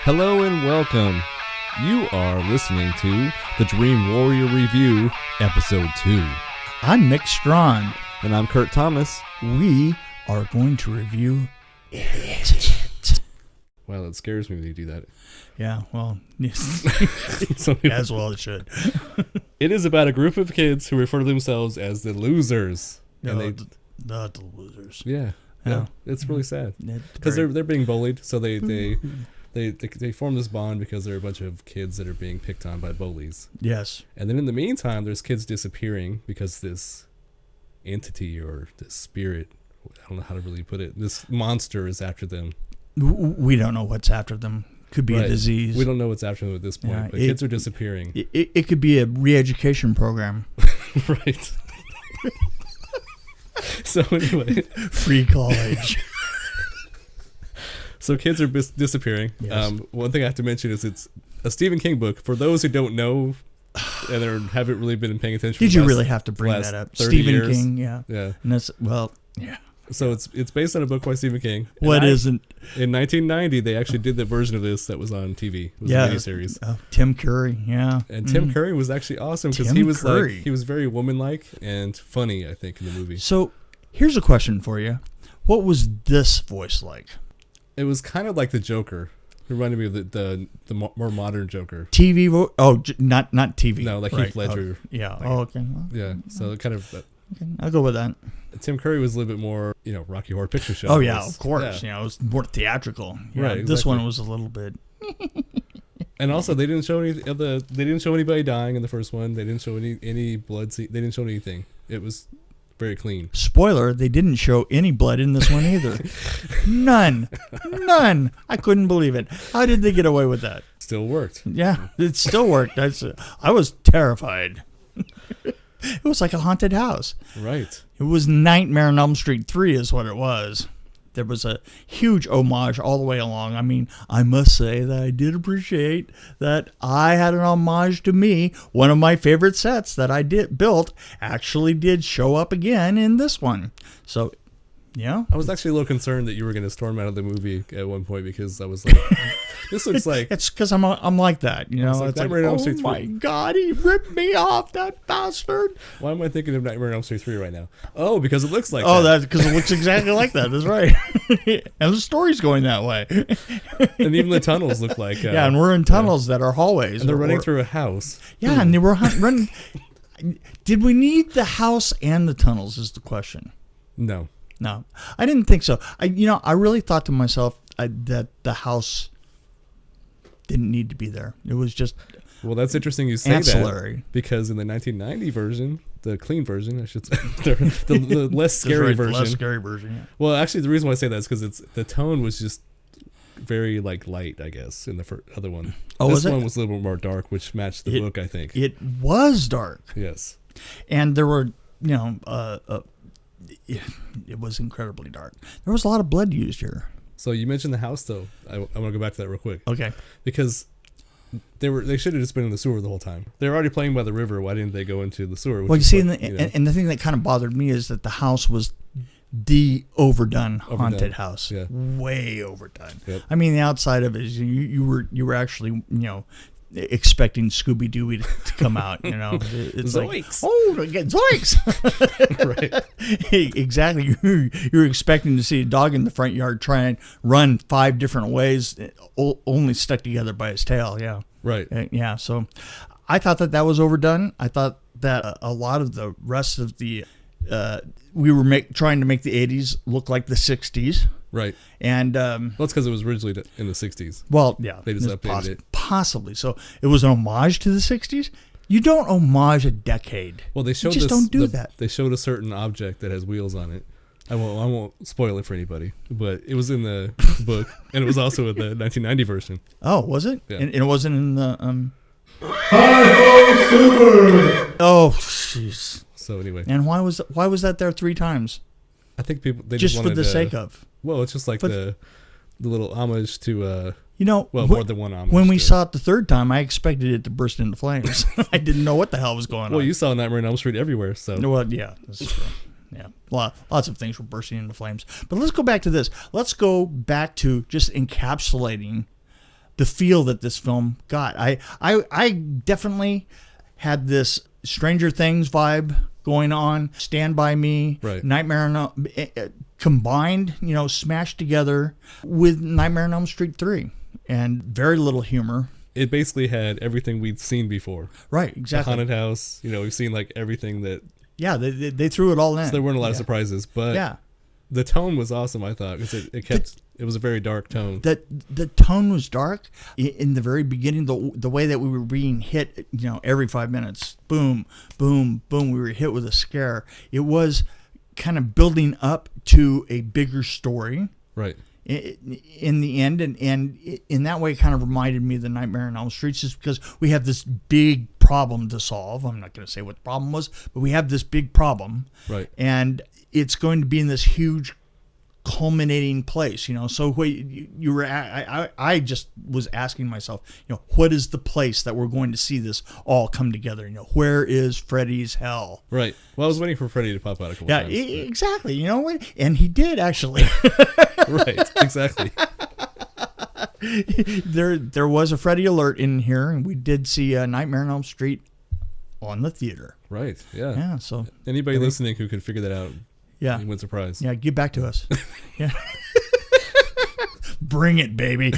Hello and welcome. You are listening to the Dream Warrior Review, Episode 2. I'm Miq Strawn. And I'm Kurt Thomas. We are going to review Idiot. Wow, that scares me when you do that. Yeah, well, So as well it should. It is about a group of kids who refer to themselves as the losers. No, And the losers. yeah, it's really sad. Because Very- they're being bullied, so they form this bond because they're a bunch of kids that are being picked on by bullies. Yes. And then in the meantime, there's kids disappearing because this entity or this spirit, I don't know how to really put it, this monster is after them. We don't know what's after them. Could be Right. a disease. We don't know what's after them at this point, Yeah, but kids are disappearing. It could be a re-education program. Right. So anyway. Free college. So kids are disappearing. Yes. One thing I have to mention is it's a Stephen King book. For those who don't know and haven't really been paying attention. Did you really have to bring that up? Stephen years. King, yeah. Yeah. And that's, well, yeah. So it's based on a book by Stephen King. What isn't? In 1990, they actually did the version of this that was on TV. It was Yeah. a miniseries. Tim Curry, yeah. And Tim Curry was actually awesome because Tim he was Curry. he was very woman-like and funny, I think, in the movie. So here's a question for you. What was this voice like? It was kind of like the Joker. It reminded me of the more modern Joker. TV voice? Oh, not TV. No, like Right. Heath Ledger. Oh, yeah. Like, Okay. Well, Yeah, so kind of. okay. I'll go with that. Tim Curry was a little bit more, Rocky Horror Picture Show. Oh yeah, was- of course. yeah. It was more theatrical. Yeah, Right, This exactly. one was a little bit. And also, they didn't show they didn't show anybody dying in the first one. They didn't show any blood. They didn't show anything. It was very clean. Spoiler: they didn't show any blood in this one either. None. I couldn't believe it. How did they get away with that? Still worked. Yeah, it still worked. I was terrified. It was like a haunted house. Right. It was Nightmare on Elm Street 3 is what it was. There was a huge homage all the way along. I mean, I must say that I did appreciate that I had an homage to me. One of my favorite sets that I built actually did show up again in this one. So, yeah. I was actually a little concerned that you were going to storm out of the movie at one point because I was like, this looks like... It's because I'm like that, you know. like It's like, Nightmare on Elm oh Street 3. my God, he ripped me off, that bastard. Why am I thinking of Nightmare on Elm Street 3 right now? Oh, because it looks like Oh, that. that's because it looks exactly like that. That's right. And the story's going that way. And even the tunnels look like... Yeah, and we're in tunnels that are hallways. And they're running through a house. Yeah, and they were running. Did we need the house and the tunnels is the question. No. No, I didn't think so. I really thought to myself that the house didn't need to be there. It was just Well, that's interesting you say ancillary. that because in the 1990 version, the clean version, I should say, the less scary That's right, version. The less scary version, yeah. Well, actually, the reason why I say that is because the tone was just very light, I guess, in the other one. Oh, this was it? one was a little bit more dark, which matched the book, I think. It was dark. Yes. And there were, it was incredibly dark. There was a lot of blood used here. So you mentioned the house, though. I want to go back to that real quick. Okay. Because they should have just been in the sewer the whole time. They were already playing by the river. Why didn't they go into the sewer? Well, you see, and the thing that kind of bothered me is that the house was the overdone haunted house. Yeah. Way overdone. Yep. I mean, the outside of it is you were actually, expecting Scooby Doo to come out, It's Zoinks. like, oh, get zoinks. Right. Exactly. You're expecting to see a dog in the front yard try and run 5 different ways, only stuck together by his tail. Yeah. Right. Yeah. So I thought that was overdone. I thought that a lot of the rest of the, we were trying to make the 80s look like the 60s. Right. And well, it's because it was originally in the 60s. well, yeah, They just updated it. Possibly. So it was an homage to the 60s. You don't homage a decade. Well, they showed you just don't do that. They showed a certain object that has wheels on it. I won't spoil it for anybody, but it was in the book, and it was also in the 1990 version. Oh, was it? Yeah. And it wasn't in the Hi-ho Super! Oh, jeez. So anyway, And why was that there 3 times? I think people they Just just for wanted the to, sake of. Well, it's just like the little homage to more than one homage. When we to- saw it the 3rd time, I expected it to burst into flames. I didn't know what the hell was going Well, on. you saw Nightmare on Elm Street everywhere, so Well, yeah, that's true. Yeah, lots of things were bursting into flames. But let's go back to this. Let's go back to just encapsulating the feel that this film got. I definitely had this Stranger Things vibe going on, Stand By Me, Right. Nightmare on Elm, combined, smashed together with Nightmare on Elm Street 3, and very little humor. It basically had everything we'd seen before. Right, The exactly. haunted house, we've seen like everything that. Yeah, they threw it all in. So there weren't a lot of surprises, but Yeah. the tone was awesome, I thought, because it was a very dark tone. The tone was dark in the very beginning. The way that we were being hit, every 5 minutes, boom, boom, boom, we were hit with a scare. It was kind of building up to a bigger story. Right. In the end, and in that way, it kind of reminded me of the Nightmare on Elm Street, just because we have this big problem to solve. I'm not going to say what the problem was, but we have this big problem, Right. and it's going to be in this huge culminating place. So you were, I just was asking myself, what is the place that we're going to see this all come together? Where is Freddy's hell? Right. Well, I was waiting for Freddy to pop out a couple Yeah, times. exactly. You know what? And he did actually. Right. Exactly. There was a Freddy alert in here, and we did see Nightmare on Elm Street on the theater. Right. Yeah. Yeah. So Anybody listening who could figure that out, yeah, wins a prize. yeah, get back to us. Yeah. Bring it, baby.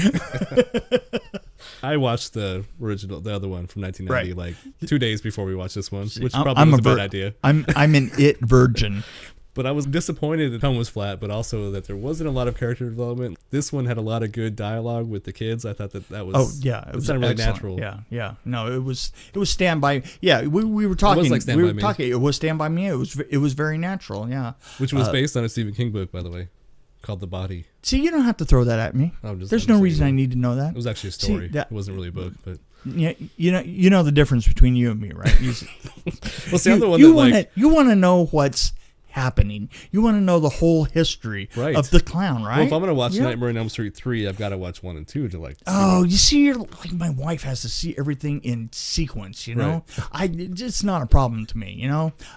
I watched the other one from 1990, like 2 days before we watched this one, which I'm probably was a a bad idea. I'm an it virgin. But I was disappointed the tone was flat, but also that there wasn't a lot of character development. This one had a lot of good dialogue with the kids. I thought that was. Oh yeah, it was sounded really excellent. natural. Yeah, yeah. No, it was Stand By. Yeah, we were talking. It was like Stand By Me. It was Stand By Me. It was very natural. Yeah. Which was based on a Stephen King book, by the way, called The Body. See, you don't have to throw that at me. There's no reason I need to know that. It was actually a story. See, it wasn't really a book, but. Yeah, you know the difference between you and me, right? Well, see, I'm the one that you want to know what's happening. You want to know the whole history of the clown, right? Well, if I'm going to watch Nightmare on Elm Street 3, I've got to watch 1 and 2 to like. Oh, you see, you're like my wife has to see everything in sequence. It's not a problem to me.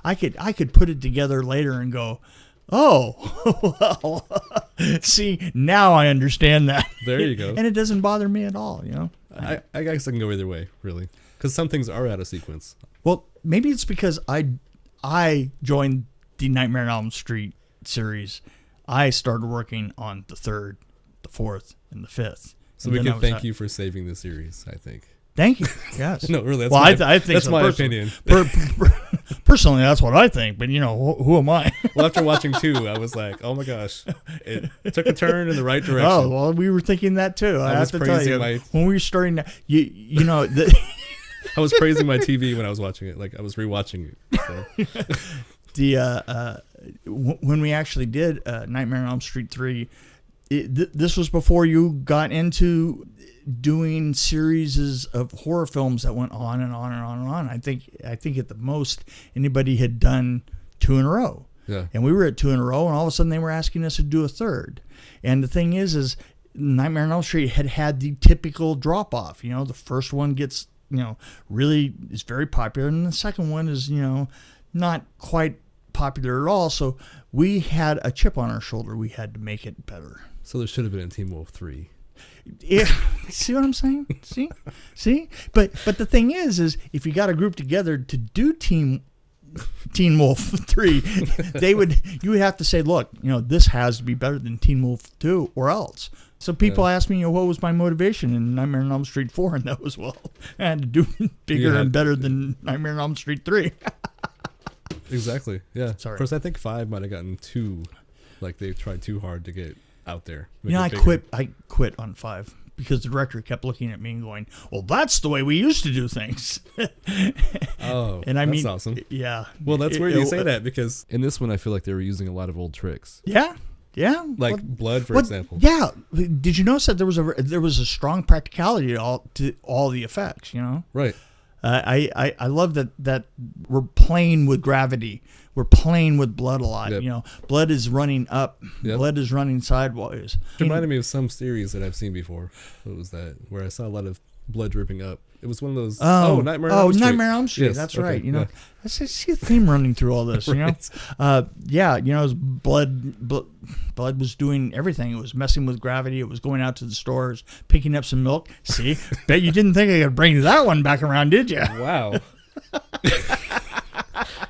I could put it together later and go, oh, well, see, now I understand that. There you go. And it doesn't bother me at all. I guess I can go either way, really, because some things are out of sequence. Well, maybe it's because I joined the Nightmare on Elm Street series. I started working on the 3rd, the 4th, and the 5th. So we can thank you for saving the series, I think. Thank you. Yes. No, really. Well, I think that's so, my opinion. Personally, that's what I think. But who am I? Well, after watching 2, I was like, oh my gosh, it took a turn in the right direction. Oh well, we were thinking that too. I have to tell you, when we were starting, I was praising my TV when I was watching it. Like I was rewatching it. So. When we actually did Nightmare on Elm Street 3, this was before you got into doing series of horror films that went on and on and on and on. I think at the most anybody had done 2 in a row. Yeah. And we were at 2 in a row, and all of a sudden they were asking us to do a 3rd. And the thing is Nightmare on Elm Street had the typical drop off. The first one gets really is very popular, and the second one is not quite popular at all. So we had a chip on our shoulder. We had to make it better. So there should have been a Teen Wolf 3. Yeah, see what I'm saying? See. But the thing is if you got a group together to do Teen Wolf 3, you would have to say, look, this has to be better than Teen Wolf 2, or else. So people ask me, what was my motivation in Nightmare on Elm Street 4, and that was, I had to do bigger and better than Nightmare on Elm Street 3. Exactly. Yeah. Sorry. Of course, I think 5 might have gotten too, like they tried too hard to get out there. I quit on 5 because the director kept looking at me and going, well, that's the way we used to do things. Oh, and that's awesome. Yeah. Well, that's weird you say that, because in this one, I feel like they were using a lot of old tricks. Yeah. Yeah. Like blood, for example. Yeah. Did you notice that there was a strong practicality to all the effects, Right. I love that we're playing with gravity. We're playing with blood a lot. Yep. Blood is running up. Yep. Blood is running sideways. It reminded me of some series that I've seen before. What was that? Where I saw a lot of blood dripping up, It was one of those. Nightmare on Elm Street. Nightmare on Elm Street. Yes, That's okay, right. yeah. I see a theme running through all this. Right. It was blood was doing everything. It was messing with gravity. It was going out to the stores, picking up some milk. See, bet you didn't think I could bring that one back around, did you? Wow.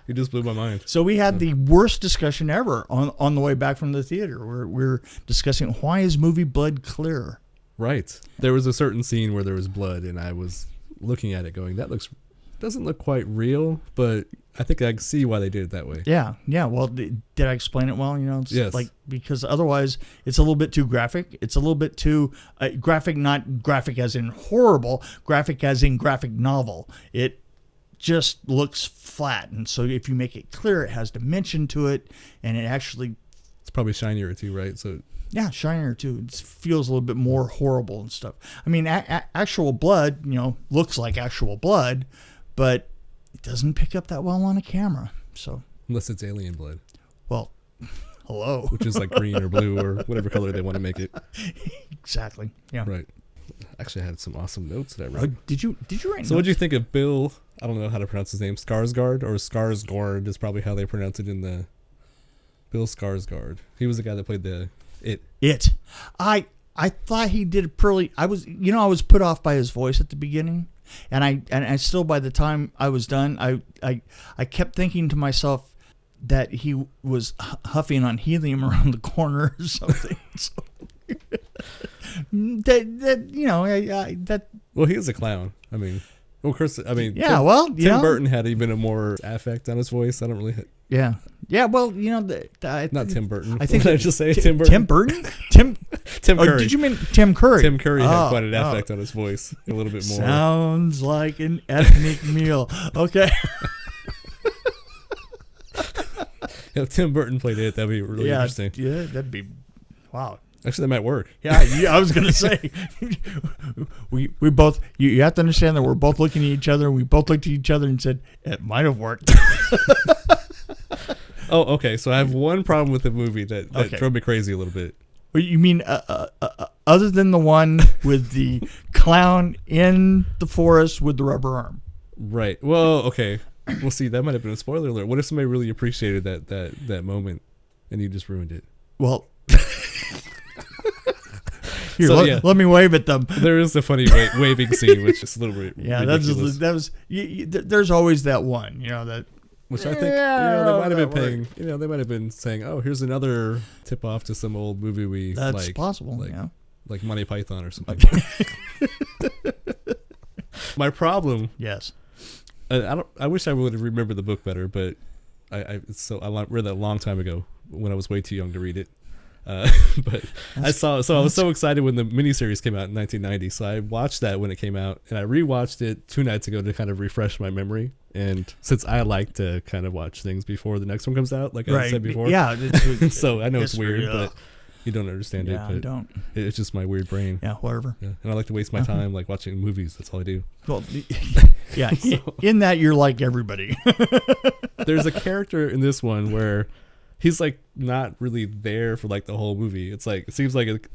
You just blew my mind. So we had the worst discussion ever on the way back from the theater. We're discussing, why is movie blood clear? Right. There was a certain scene where there was blood, and I was looking at it going, doesn't look quite real, but I think I can see why they did it that way. Yeah. Well, did I explain it well? It's yes. Because otherwise it's a little bit too graphic. It's a little bit too graphic, not graphic as in horrible, graphic as in graphic novel. It just looks flat, and so if you make it clear, it has dimension to it, and it actually, it's probably shinier too, right? So yeah, shinier too. It feels a little bit more horrible and stuff. I mean, actual blood, looks like actual blood, but it doesn't pick up that well on a camera. So unless it's alien blood, well, hello, which is like green or blue or whatever color they want to make it. Exactly. Yeah. Right. Actually, I had some awesome notes that I wrote. Did you write? So, what did you think of Bill? I don't know how to pronounce his name. Skarsgård or Skarsgård is probably how they pronounce it in the. Bill Skarsgård. He was the guy that played the It. I thought he did pretty. I was put off by his voice at the beginning, and I still, by the time I was done, I kept thinking to myself that he was huffing on helium around the corner or something. So, Well, he is a clown. I mean, of course. I mean, yeah. Tim Burton had even a more affect on his voice. I don't really. Yeah. Well, not Tim Burton. I think I just say Tim Burton. Tim Burton. Tim Curry. Oh, did you mean Tim Curry? Tim Curry had quite an affect on his voice, a little bit more. Sounds like an ethnic meal. Okay. If Tim Burton played it, that'd be really interesting. Yeah, that'd be wow. Actually, that might work. Yeah, I was gonna say, we both. You have to understand that we're both looking at each other, and we both looked at each other and said it might have worked. Oh, okay. So I have one problem with the movie that drove me crazy a little bit. You mean other than the one with the clown in the forest with the rubber arm? Right. Well, okay. We'll see. That might have been a spoiler alert. What if somebody really appreciated that moment, and you just ruined it? Well. Here, let me wave at them. There is a funny waving scene, which is a little bit ridiculous. that was. There's always that one, that. Which I think they might have been paying. They might have been saying, "Oh, here's another tip off to some old movie we like." That's possible. Like Monty Python or something. Okay. My problem. Yes. I wish I would have remembered the book better, but I read that a long time ago when I was way too young to read it. But I was so excited when the miniseries came out in 1990. So I watched that when it came out, and I rewatched it 2 nights ago to kind of refresh my memory. And since I like to kind of watch things before the next one comes out, like I said before, so I know it's weird, but you don't understand it. But I don't. It's just my weird brain. Yeah, whatever. Yeah. And I like to waste my time like watching movies. That's all I do. Well, yeah. In that, you're like everybody. There's a character in this one where he's like not really there for like the whole movie. It's like it seems like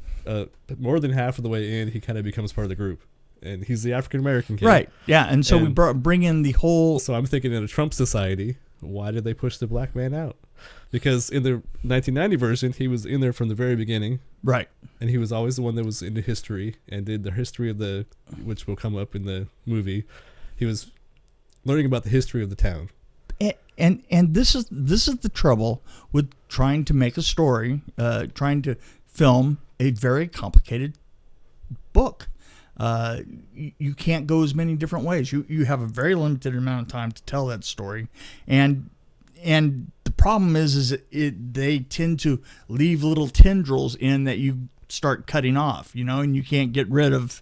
more than half of the way in, he kind of becomes part of the group, and he's the African American kid, right? Yeah, and so we bring in the whole. So I'm thinking, in a Trump society, why did they push the black man out? Because in the 1990 version, he was in there from the very beginning, right? And he was always the one that was into history and did the history of which will come up in the movie. He was learning about the history of the town. And this is the trouble with trying to make a story, trying to film a very complicated book. You can't go as many different ways. You have a very limited amount of time to tell that story, and the problem is they tend to leave little tendrils in that you start cutting off, and you can't get rid of,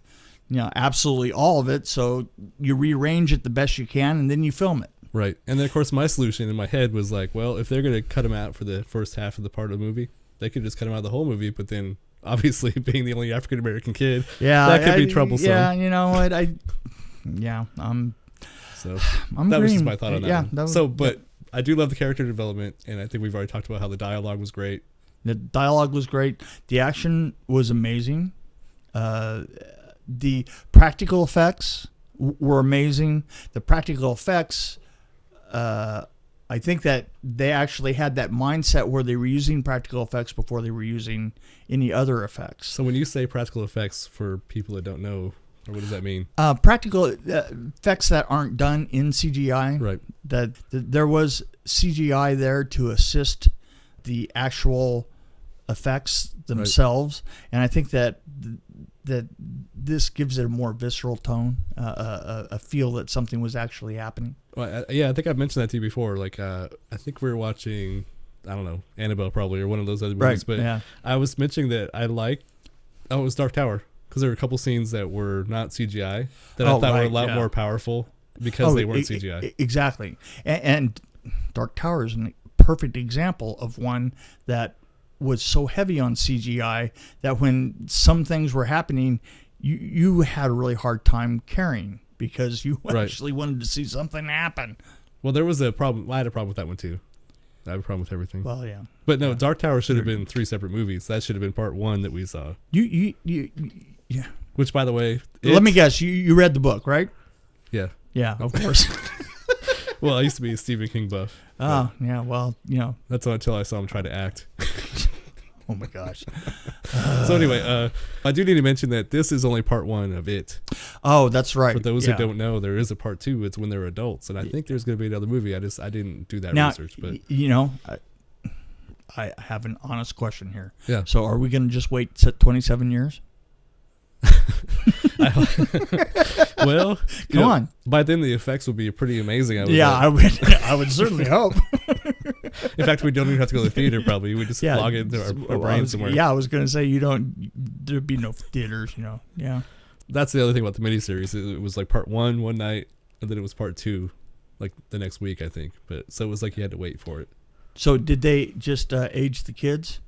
absolutely all of it. So you rearrange it the best you can, and then you film it. Right. And then, of course, my solution in my head was like, well, if they're going to cut him out for the first half of the part of the movie, they could just cut him out of the whole movie. But then, obviously, being the only African-American kid, that could be troublesome. Yeah, you know what? So that was just my thought on that one. But I do love the character development, and I think we've already talked about how the dialogue was great. The dialogue was great. The action was amazing. The practical effects were amazing. The practical effects, I think that they actually had that mindset where they were using practical effects before they were using any other effects. So when you say practical effects, for people that don't know, or what does that mean? Practical effects that aren't done in CGI. Right. That there was CGI there to assist the actual effects themselves, and I think that this gives it a more visceral tone, a feel that something was actually happening. Well, I think I've mentioned that to you before. Like, I think we were watching, I don't know, Annabelle probably, or one of those other movies. But yeah. I was mentioning that I liked, it was Dark Tower, because there were a couple scenes that were not CGI that I thought were a lot more powerful because they weren't CGI. Exactly. And Dark Tower is a perfect example of one that was so heavy on CGI that when some things were happening, you had a really hard time carrying because you actually wanted to see something happen. Well, there was a problem. I had a problem with that one too. I have a problem with everything. Well, yeah. But no, Dark Tower should have been 3 separate movies. That should have been part 1 that we saw. Yeah. Which, by the way, let me guess. You read the book, right? Yeah. Yeah, of course. Well, I used to be a Stephen King buff. Oh, yeah. Well, that's until I saw him try to act. Oh my gosh. So anyway, I do need to mention that this is only part 1 of it. Oh, that's right. For those who don't know, there is a part 2. It's when they're adults, and I think there's going to be another movie. I didn't do that research, but I have an honest question here. Yeah. So are we going to just wait 27 years? Well, come on. By then the effects will be pretty amazing. I would certainly hope. In fact, we don't even have to go to the theater. Probably we just log it into our brain somewhere. Yeah, I was going to say there'd be no theaters. Yeah. That's the other thing about the miniseries. It was like part 1 one night, and then it was part 2, like the next week, I think. But so it was like you had to wait for it. So did they just age the kids?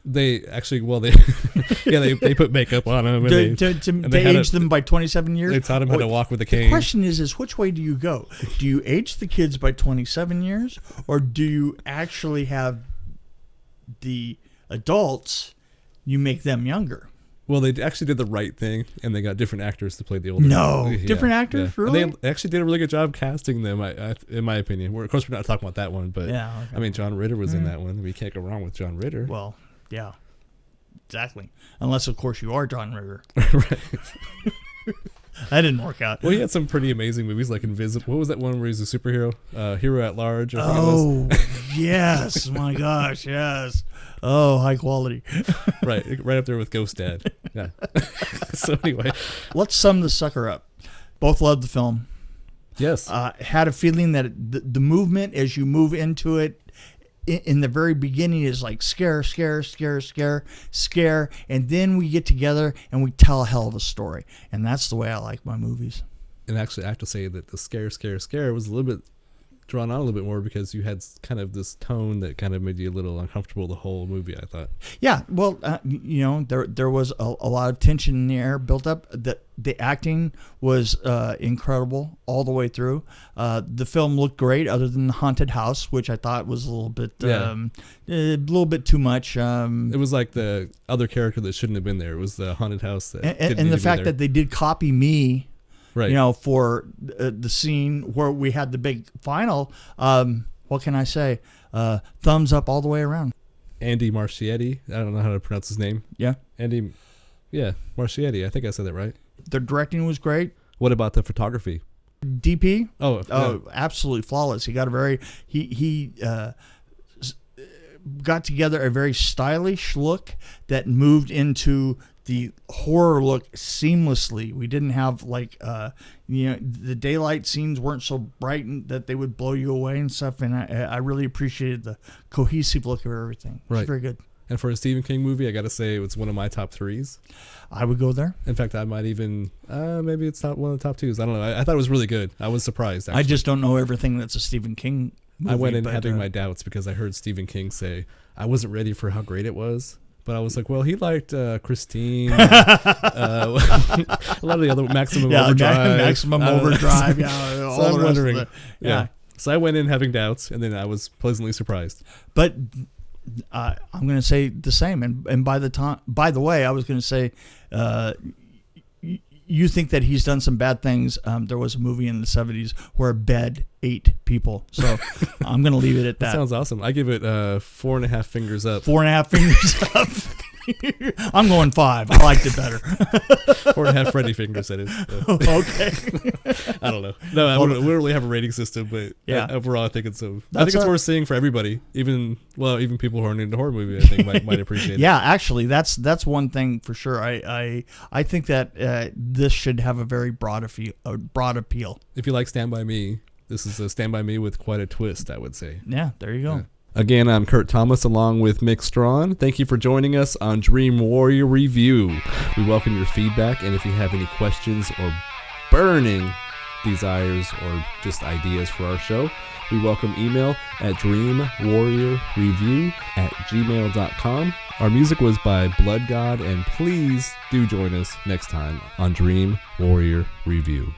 They actually, they put makeup on them. And they aged them by 27 years? They taught them how to walk with a cane. The question is which way do you go? Do you age the kids by 27 years? Or do you actually have the adults, you make them younger? Well, they actually did the right thing, and they got different actors to play the older. Different actors? Yeah. Really? And they actually did a really good job casting them, in my opinion. Of course, we're not talking about that one, but okay. I mean, John Ritter was in that one. We can't go wrong with John Ritter. Well, yeah, exactly. Unless, of course, you are John Ritter. Right. That didn't work out. Well, he had some pretty amazing movies, like Invisible. What was that one where he's a superhero? Hero at Large. Yes. My gosh, yes. Oh, high quality. right up there with Ghost Dad. Yeah. So anyway. Let's sum the sucker up. Both loved the film. Yes. Had a feeling that the movement as you move into it in the very beginning is like scare, and then we get together and we tell a hell of a story. And that's the way I like my movies. And actually, I have to say that the scare was a little bit drawn out a little bit more because you had kind of this tone that kind of made you a little uncomfortable the whole movie, I thought. Yeah, well, there was a lot of tension in the air built up. The acting was incredible all the way through. The film looked great, other than the haunted house, which I thought was a little bit too much. It was like the other character that shouldn't have been there. It was the haunted house that and the fact that they did copy me. Right. For the scene where we had the big final, what can I say? Thumbs up all the way around. Andy Marchietti. I don't know how to pronounce his name. Yeah. Andy. Yeah, Marchietti. I think I said that right. The directing was great. What about the photography? DP? Oh, absolutely flawless. He got he got together a very stylish look that moved into the horror look seamlessly. We didn't have the daylight scenes weren't so bright that they would blow you away and stuff. And I really appreciated the cohesive look of everything. It was very good. And for a Stephen King movie, I got to say it's one of my top 3s. I would go there. In fact, I might even maybe it's not one of the top 2s. I don't know. I thought it was really good. I was surprised. Actually. I just don't know everything that's a Stephen King movie. I went in having my doubts because I heard Stephen King say I wasn't ready for how great it was. But I was like, well, he liked Christine, a lot of the other Maximum Overdrive. Maximum Overdrive, So I'm wondering. So I went in having doubts, and then I was pleasantly surprised. But I'm going to say the same. And by the way, I was going to say, you think that he's done some bad things. There was a movie in the 70s where a bed ate people. So I'm going to leave it at that. That sounds awesome. I give it 4.5 fingers up. 4.5 fingers up. I'm going 5. I liked it better. 4.5 Freddy fingers, that is. Okay. I don't know. No, we don't really have a rating system, but Yeah. Overall, I think it's That's worth seeing for everybody. Even people who aren't into horror movies, I think might appreciate it. Yeah, actually, that's one thing for sure. I think that this should have a very broad appeal. If you like Stand By Me, this is a Stand By Me with quite a twist, I would say. Yeah, there you go. Yeah. Again, I'm Kurt Thomas along with Miq Strawn. Thank you for joining us on Dream Warrior Review. We welcome your feedback, and if you have any questions or burning desires or just ideas for our show, we welcome email at dreamwarriorreview@gmail.com. Our music was by Bloodgod, and please do join us next time on Dream Warrior Review.